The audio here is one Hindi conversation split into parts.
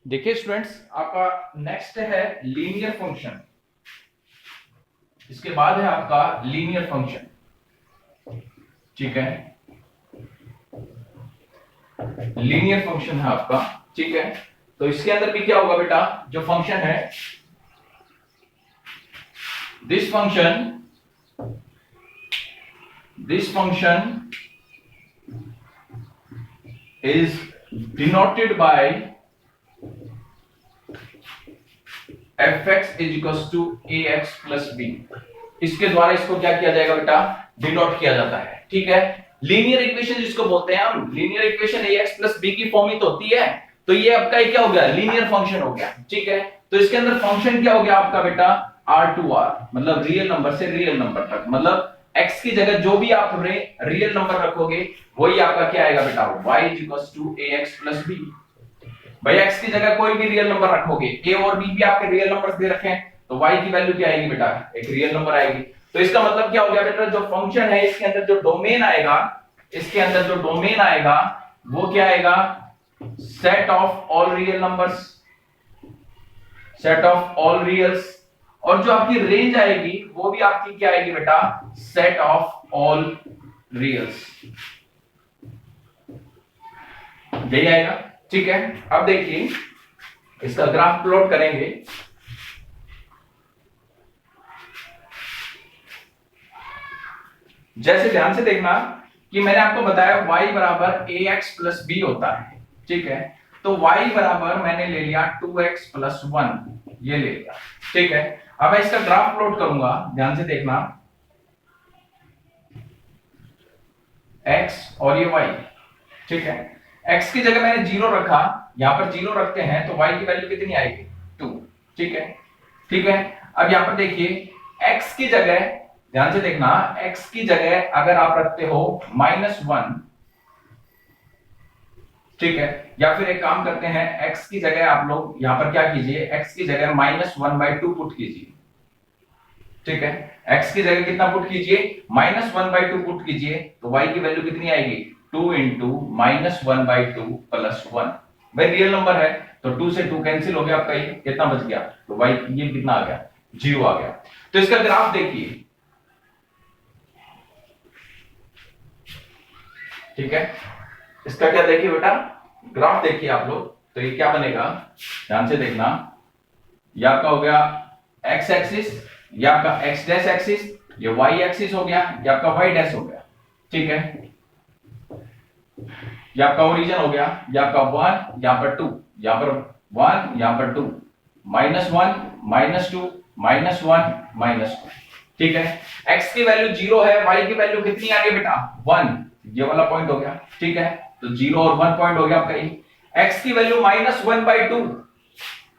देखिए स्टूडेंट्स, आपका नेक्स्ट है लीनियर फंक्शन। इसके बाद है आपका लीनियर फंक्शन। ठीक है, लीनियर फंक्शन है आपका। ठीक है, तो इसके अंदर भी क्या होगा बेटा, जो फंक्शन है, this function is denoted by fx is equals to ax plus b। इसके द्वारा इसको क्या किया जाएगा बेटा, डिनोट किया जाता है। ठीक है, लीनियर इक्वेशन जिसको बोलते हैं हम, linear equation ax plus b की फॉर्म ही तो होती है। तो ये आपका क्या हो गया, लीनियर फंक्शन हो गया। ठीक है, तो इसके अंदर फंक्शन क्या हो गया आपका बेटा, r टू r, मतलब रियल नंबर से रियल नंबर तक, मतलब x की जगह जो भी आप रियल नंबर रखोगे वही आपका क्या आएगा बेटा, y is equals to ax plus b। भाई x की जगह कोई भी रियल नंबर रखोगे, a और b भी आपके रियल नंबर्स दे रखे हैं, तो y की वैल्यू क्या आएगी बेटा, एक रियल नंबर आएगी। तो इसका मतलब क्या हो गया बेटा, जो फंक्शन है इसके अंदर जो डोमेन आएगा, इसके अंदर जो डोमेन आएगा वो क्या आएगा, set of all real numbers, set of all reals. और जो आपकी रेंज आएगी वो भी आपकी क्या आएगी बेटा, सेट ऑफ ऑल रियल्स, यही आएगा। ठीक है, अब देखिए इसका ग्राफ प्लॉट करेंगे। जैसे ध्यान से देखना कि मैंने आपको बताया y बराबर ax प्लस b होता है। ठीक है, तो y बराबर मैंने ले लिया 2x प्लस 1, ये ले लिया। ठीक है, अब मैं इसका ग्राफ प्लॉट करूंगा, ध्यान से देखना, x और ये y। ठीक है, x की जगह मैंने 0 रखा, यहां पर 0 रखते हैं तो y की वैल्यू कितनी आएगी, 2। ठीक है, ठीक है, अब यहां पर देखिए x की जगह, ध्यान से देखना, x की जगह अगर आप रखते हो -1, ठीक है, या फिर एक काम करते हैं, x की जगह आप लोग यहां पर क्या कीजिए, x की जगह -1/2 पुट कीजिए। ठीक है, x की जगह कितना पुट कीजिए, -1/2 पुट कीजिए, तो y की वैल्यू कितनी आएगी, 2 इंटू -1/2 प्लस 1। भाई रियल नंबर है तो 2 से 2 कैंसिल हो गया, आपका ये कितना बच गया, तो y ये कितना आ गया, 0 आ गया। तो इसका ग्राफ देखिए। ठीक है, इसका क्या देखिए बेटा, ग्राफ देखिए आप लोग, तो ये क्या बनेगा, ध्यान से देखना, ये आपका हो गया x एक्सिस, ये आपका x डैश एक्सिस, ये y एक्सिस हो गया, ये आपका y डैश हो गया। ठीक है, ये आपका ओरिजिन हो गया, ये आपका 1, यहां पर 2, यहां पर 1, यहां पर 2, -1 -2 -1 -2। ठीक है, x की वैल्यू 0 है, y की वैल्यू कितनी आ गई बेटा, 1, ये वाला पॉइंट हो गया। ठीक है, तो 0 और 1 पॉइंट हो गया आपका ये। x की वैल्यू -1/2,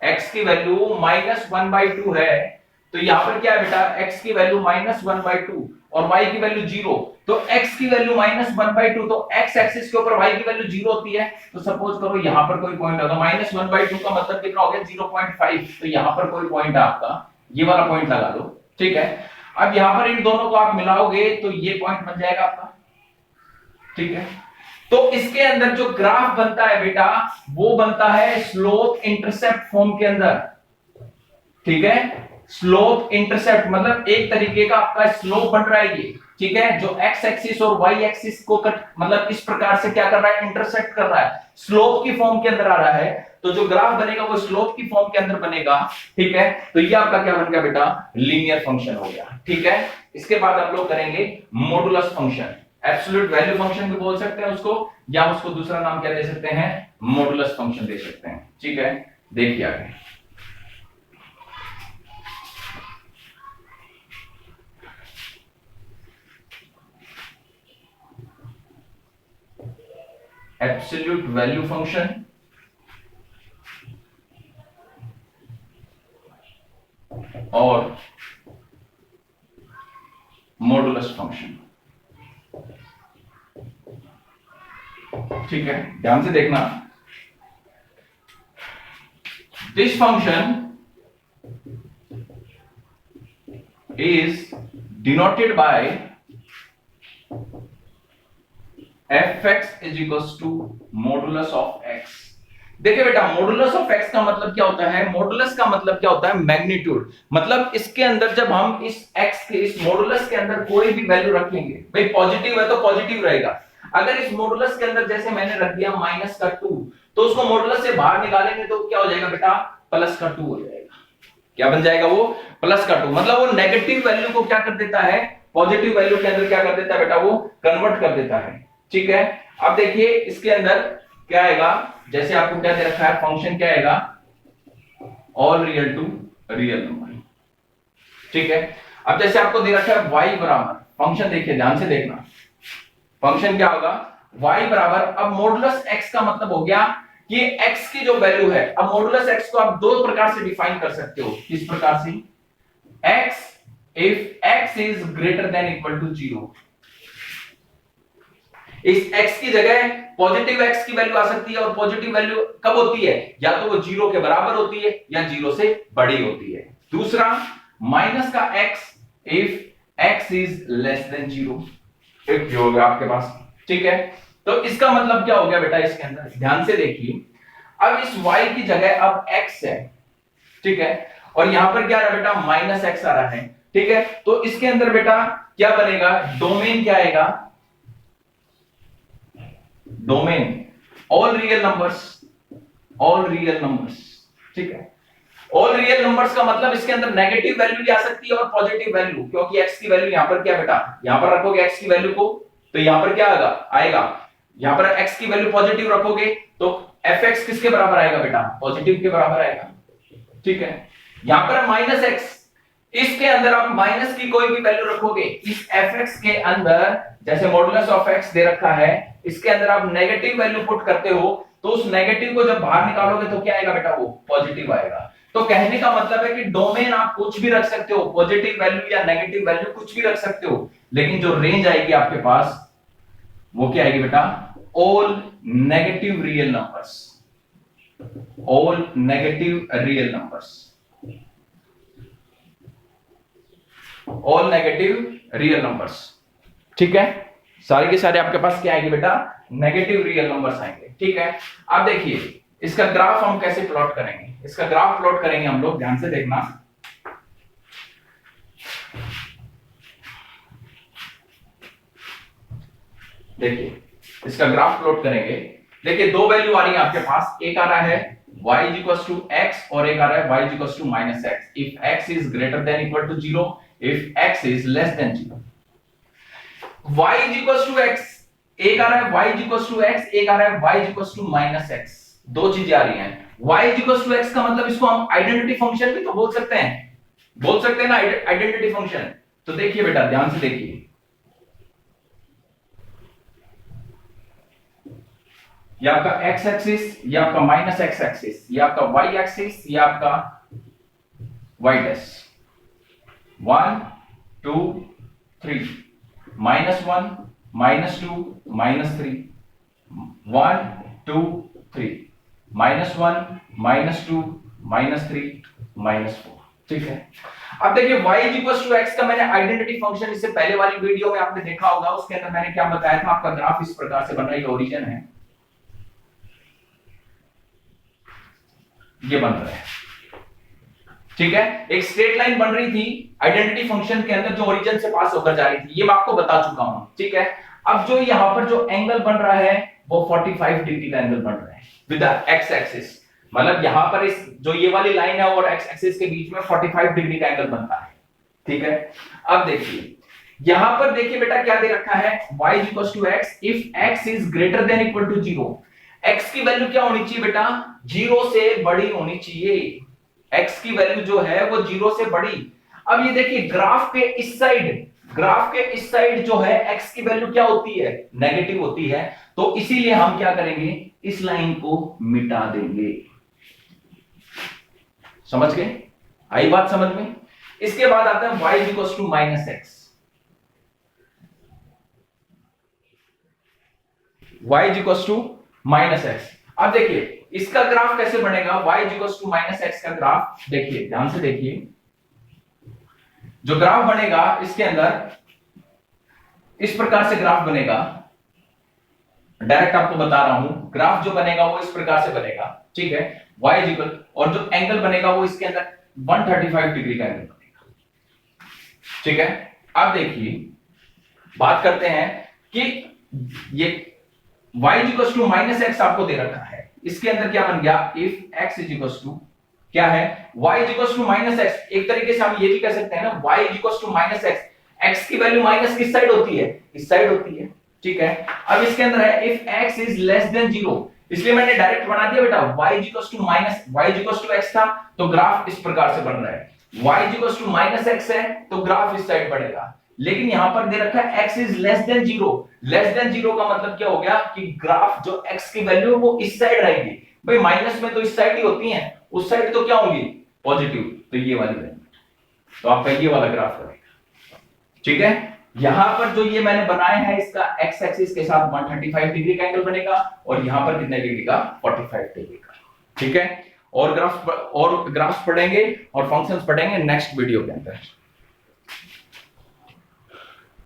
x की वैल्यू -1/2 है, तो यहां पर क्या है बेटा, x की वैल्यू -1/2 और y की वैल्यू 0, तो x की वैल्यू -1/2, तो x एक्सिस के ऊपर y की वैल्यू 0 होती है। तो सपोज करो यहां पर कोई पॉइंट होगा, -1/2 का मतलब कितना हो गया, 0.5, तो यहां पर कोई पॉइंट है आपका, ये वाला पॉइंट लगा लो। ठीक है, अब यहां पर इन दोनों को आप मिलाओगे तो ये पॉइंट बन जाएगा आपका। ठीक है, तो इसके अंदर जो ग्राफ बनता है बेटा, वो बनता है स्लोप इंटरसेप्ट फॉर्म के अंदर। ठीक है, स्लोप इंटरसेप्ट मतलब एक तरीके का आपका स्लोप बन रहा है ये। ठीक है, जो x एक्सिस और y एक्सिस को कट मतलब इस प्रकार से क्या कर रहा है, इंटरसेक्ट कर रहा है, स्लोप की फॉर्म के अंदर आ रहा है। तो जो ग्राफ बनेगा वो स्लोप की फॉर्म के अंदर बनेगा। ठीक है, तो ये आपका क्या बन गया बेटा, लीनियर फंक्शन हो गया। ठीक है, इसके बाद हम लोग करेंगे modulus function, absolute value function भी बोल सकते हैं उसको, या उसको दूसरा नाम क्या दे सकते हैं, मॉडुलस फंक्शन दे सकते हैं। ठीक है, देखिए आगे, एब्सोल्यूट वैल्यू फंक्शन और मॉडुलस फंक्शन। ठीक है, ध्यान से देखना, this function is denoted by fx is equals to modulus of x। देखिए बेटा, मॉडुलस ऑफ एक्स का मतलब क्या होता है? मॉडुलस का मतलब क्या होता है? मैग्नीट्यूड। मतलब इसके अंदर जब हम इस एक्स के इस मॉडुलस के अंदर कोई भी वैल्यू रखेंगे, भाई पॉजिटिव है तो पॉजिटिव रहेगा। अगर इस मॉडुलस के अंदर जैसे मैंने रख दिया -2, तो उसको मॉडुलस से बाहर निकालेंगे तो क्या हो जाएगा बेटा? +2 हो जाएगा। क्या बन जाएगा वो? +2। मतलब वो नेगेटिव वैल्यू को क्या कर देता है? पॉजिटिव वैल्यू के अंदर क्या कर देता है बेटा? वो कन्वर्ट कर देता है। ठीक है, अब देखिए इसके अंदर क्या आएगा, जैसे आपको क्या दे रखा है, फंक्शन क्या आएगा? All real to real number. ठीक है, अब जैसे आपको दे रखा है y बराबर, फंक्शन देखिए ध्यान से देखना, फंक्शन क्या होगा? y बराबर, अब मॉडुलस x का मतलब हो गया कि x की जो वैल्यू है, अब मॉडुलस x को आप दो प्रकार से डिफाइन कर सकते हो। किस प्रकार से? x if x is greater than equal to 0। इस x की जगह पॉजिटिव x की वैल्यू आ सकती है, और पॉजिटिव वैल्यू कब होती है? या तो वो 0 के बराबर होती है या 0 से बड़ी होती है। दूसरा माइनस का x if x is less than 0, एक भी होगा आपके पास। ठीक है, तो इसका मतलब क्या हो गया बेटा? इसके अंदर ध्यान से देखिए, अब इस y की जगह अब x है, ठीक है, और यहां पर क्या आ रहा है बेटा? -x आ रहा है। ठीक है, तो इसके अंदर बेटा क्या बनेगा? डोमेन क्या आएगा? Domain all real numbers, all real numbers. ठीक है, ऑल रियल नंबर्स का मतलब इसके अंदर नेगेटिव वैल्यू भी आ सकती है और पॉजिटिव वैल्यू, क्योंकि x की वैल्यू यहां पर क्या बेटा? यहां पर रखोगे x की वैल्यू को, तो यहां पर क्या आएगा? यहां पर x की वैल्यू पॉजिटिव रखोगे तो fx किसके बराबर आएगा बेटा? पॉजिटिव के बराबर आएगा। ठीक है, यहां पर -x, इसके अंदर आप माइनस की कोई भी वैल्यू रखोगे, इस fx के अंदर जैसे मॉडुलस ऑफ x दे रखा है, इसके अंदर आप नेगेटिव वैल्यू पुट करते हो, तो उस नेगेटिव को जब बाहर निकालोगे तो क्या आएगा बेटा? वो पॉजिटिव आएगा। तो कहने का मतलब है कि डोमेन आप कुछ भी रख सकते हो, पॉजिटिव वैल्यू या नेगेटिव वैल्यू कुछ भी रख सकते हो, लेकिन जो रेंज आएगी आपके पास वो क्या आएगी बेटा? All negative real numbers, all negative real numbers, all negative real numbers. ठीक है, सारे के सारे आपके पास क्या आएंगे बेटा? नेगेटिव रियल नंबर्स आएंगे। ठीक है, अब देखिए इसका ग्राफ हम कैसे प्लॉट करेंगे? इसका ग्राफ प्लॉट करेंगे हम लोग, ध्यान से देखना। देखिए इसका ग्राफ प्लॉट करेंगे। देखिए दो वैल्यू आ रही है आपके पास, एक आ रहा है y x और एक आ रहा है y -x। If x is greater than equal to 0, if x is less than 0। y x, एक आ रहा है y x, एक आ रहा है y -x। दो चीजें आ रही हैं। y x का मतलब इसको हम आइडेंटिटी फंक्शन भी तो बोल सकते हैं ना, आइडेंटिटी फंक्शन। तो देखिए बेटा ध्यान से देखिए, ये आपका x एक्सिस, ये आपका -x एक्सिस, ये आपका y एक्सिस, ये आपका y डैश। 1 2 3, -1 -2 -3, 1 2 3, -1 -2 -3 -4। ठीक है, अब देखिए y x का मैंने आइडेंटिटी फंक्शन इससे पहले वाली वीडियो में आपने देखा होगा, उसके अंदर मैंने क्या बताया था? आपका ग्राफ इस प्रकार से बन रहा है, ये ओरिजिन है, ये बन रहा है। ठीक है, एक स्ट्रेट लाइन बन रही थी आइडेंटिटी फंक्शन के अंदर जो ओरिजिन से पास होकर जा रही थी, ये मैं आपको बता चुका हूं। ठीक है, अब जो यहां पर जो एंगल बन रहा है वो 45 डिग्री का एंगल बन रहा है विद द एक्स एक्सिस। मतलब यहां पर इस जो ये वाली लाइन है और एक्स एक्सिस के बीच में 45 डिग्री का एंगल बनता है। ठीक है, अब देखिए यहां पर देखिए बेटा क्या दे रखा है? y x if x is greater than equal to 0। x की वैल्यू क्या होनी चाहिए बेटा? 0 से बड़ी होनी चाहिए। x की वैल्यू जो है वो 0 से बड़ी। अब ये देखिए ग्राफ के इस साइड जो है x की वैल्यू क्या होती है? नेगेटिव होती है। तो इसीलिए हम क्या करेंगे? इस लाइन को मिटा देंगे। समझ गए? आई बात समझ में? इसके बाद आता है y -x। y -x। अब देखिए इसका ग्राफ कैसे बनेगा? y -x का ग्राफ देखिए, ध्यान से देखिए, जो ग्राफ बनेगा इसके अंदर इस प्रकार से ग्राफ बनेगा। डायरेक्ट आपको बता रहा हूं, ग्राफ जो बनेगा वो इस प्रकार से बनेगा, ठीक है, y इज इक्वल, और जो एंगल बनेगा वो इसके अंदर 135 डिग्री का एंगल बनेगा, ठीक है। अब देखिए बात करते हैं कि ये y is equal to minus x आपको दे रखा है, इसके अंदर क्या बन गया, if x is equal to क्या है, y is equal to minus x, एक तरीके से हम ये भी कह सकते हैं ना, y is equal to minus x, x की वैल्यू माइनस किस साइड होती है, इस साइड होती है, ठीक है। अब इसके अंदर है if x is less than 0, इसलिए मैंने डायरेक्ट बना दिया बेटा, y is equal to minus, y is equal to x था तो ग्राफ इस प्रकार से बन रहा है, y is equal to minus x है तो ग्राफ इस साइड बढ़ेगा, लेकिन यहां पर दे रखा है x is less than 0, less than 0 का मतलब क्या हो गया कि ग्राफ जो x की वैल्यू वो इस साइड रहेगी, भाई माइनस में तो इस साइड ही होती हैं, उस साइड तो क्या होगी, पॉजिटिव, तो ये वाली वैल्यू, तो आपका ये वाला ग्राफ बनेगा, ठीक है। यहां पर जो ये मैंने बनाया है इसका x एक्सिस के साथ 135 डिग्री का एंगल बनेगा, और यहां पर कितने डिग्री का, 45 डिग्री का, ठीक है। और ग्राफ्स पढ़ेंगे और फंक्शंस पढ़ेंगे नेक्स्ट वीडियो के अंदर।